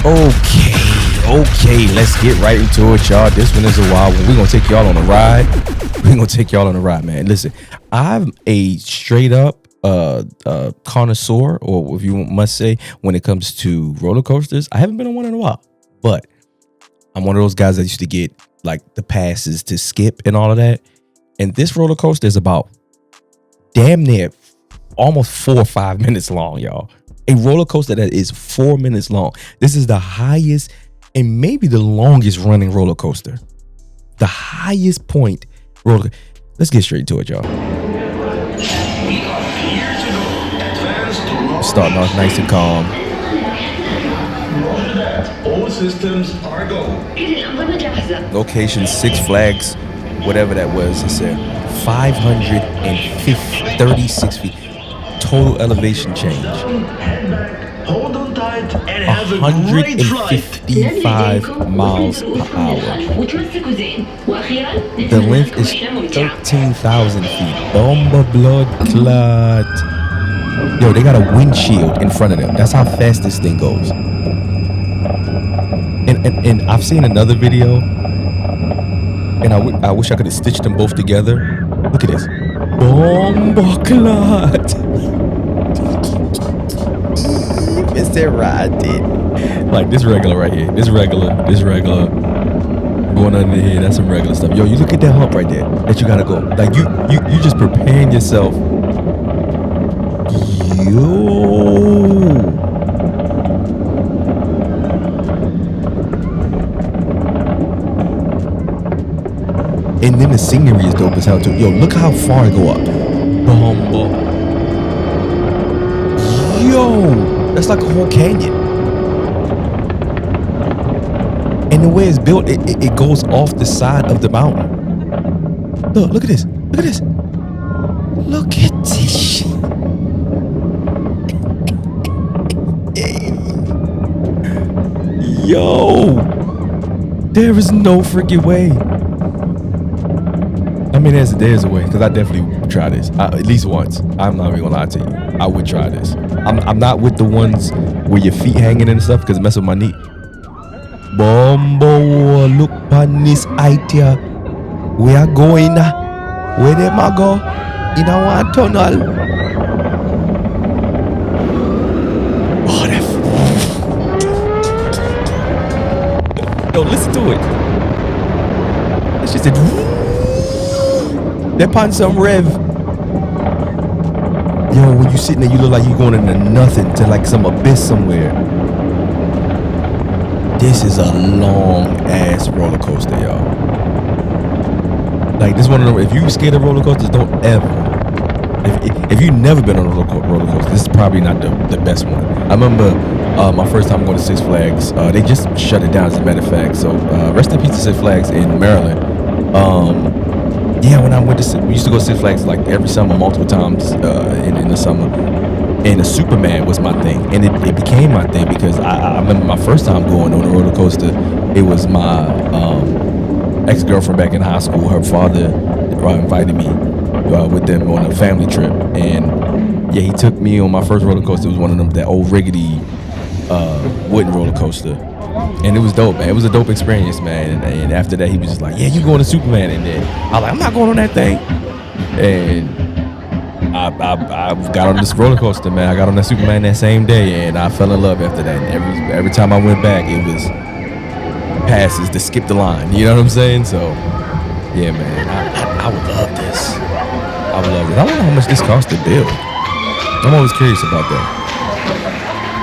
Okay, let's get right into it, y'all. This one is a wild one. We're gonna take y'all on a ride. Man. Listen, I'm a straight up connoisseur, or if you must say, when it comes to roller coasters. I haven't been on one in a while, but I'm one of those guys that used to get like the passes to skip and all of that. And this roller coaster is about damn near almost 4 or 5 minutes long, y'all. A roller coaster that is 4 minutes long. This is the highest and maybe the longest running roller coaster. The highest point roller. Let's get straight to it, y'all. Starting off nice and calm. All systems are go. Location 6 Flags, whatever that was. It said 536 feet. Total elevation change. Hold on tight and have a great flight. 155 miles per hour. The length is 13,000 feet. Bomba blood clot. Yo, they got a windshield in front of them. That's how fast this thing goes. And I've seen another video, and I wish I could have stitched them both together. Look at this. Bomba clot. Mr. Roddy. Like this regular right here. This regular. Going under here. That's some regular stuff. Yo, you look at that hump right there that you gotta go. Like you just preparing yourself. Yo. And then the scenery is dope as hell too. Yo, look how far I go up. Bomba. Yo, that's like a whole canyon. And the way it's built, it goes off the side of the mountain. Look at this. Look at this. Look at this shit. Yo, there is no freaking way. I mean, there's a way, because I definitely would try this at least once. I'm not even gonna lie to you. I would try this. I'm not with the ones where your feet hanging and stuff, because it messes with my knee. Bombo, look on this idea. We are going. Where them I go? In our tunnel. Oh, that. Yo, listen to it. That shit said. They're on some rev. Yo, when you sitting there, you look like you're going into nothing, to like some abyss somewhere. This is a long ass roller coaster, y'all. Like this one of them. If you scared of roller coasters, don't ever. If you've never been on a roller coaster, this is probably not the best one. I remember my first time going to Six Flags. They just shut it down, as a matter of fact. So rest in peace to Six Flags in Maryland. Yeah, when we used to go to Six Flags like every summer, multiple times in the summer. And the Superman was my thing, and it became my thing because I remember my first time going on a roller coaster. It was my ex-girlfriend back in high school. Her father invited me with them on a family trip, and yeah, he took me on my first roller coaster. It was one of them, that old rickety wooden roller coaster. And it was dope, man. It was a dope experience, man. And after that, he was just like, yeah, you going to Superman. And then I was like, I'm not going on that thing. And I got on this roller coaster, man. I got on that Superman that same day, and I fell in love after that. And every time I went back, it was passes to skip the line. You know what I'm saying? So, yeah, man. I would love this. I would love it. I wonder how much this costs to build. I'm always curious about that.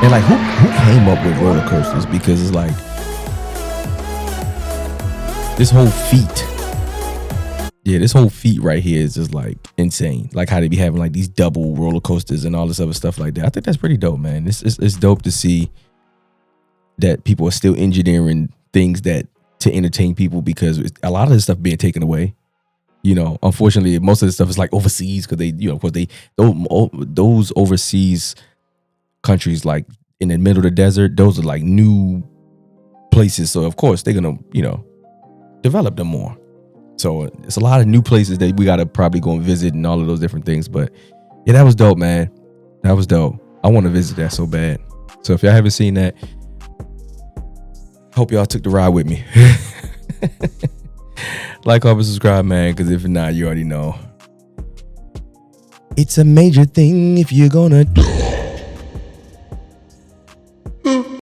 And like, who came up with roller coasters? Because it's like this whole feat. Yeah, this whole feat right here is just like insane. Like how they be having like these double roller coasters and all this other stuff like that. I think that's pretty dope, man. It's dope to see that people are still engineering things that to entertain people, because a lot of this stuff being taken away. You know, unfortunately, most of the stuff is like overseas, because they, you know, of course those overseas countries, like in the middle of the desert, those are like new places. So of course they're gonna, you know, develop them more. So it's a lot of new places that we gotta probably go and visit and all of those different things. But yeah, that was dope, man. That was dope. I want to visit that so bad. So if y'all haven't seen that, Hope y'all took the ride with me. Like, comment, subscribe, man, because if not, you already know. It's a major thing if you're gonna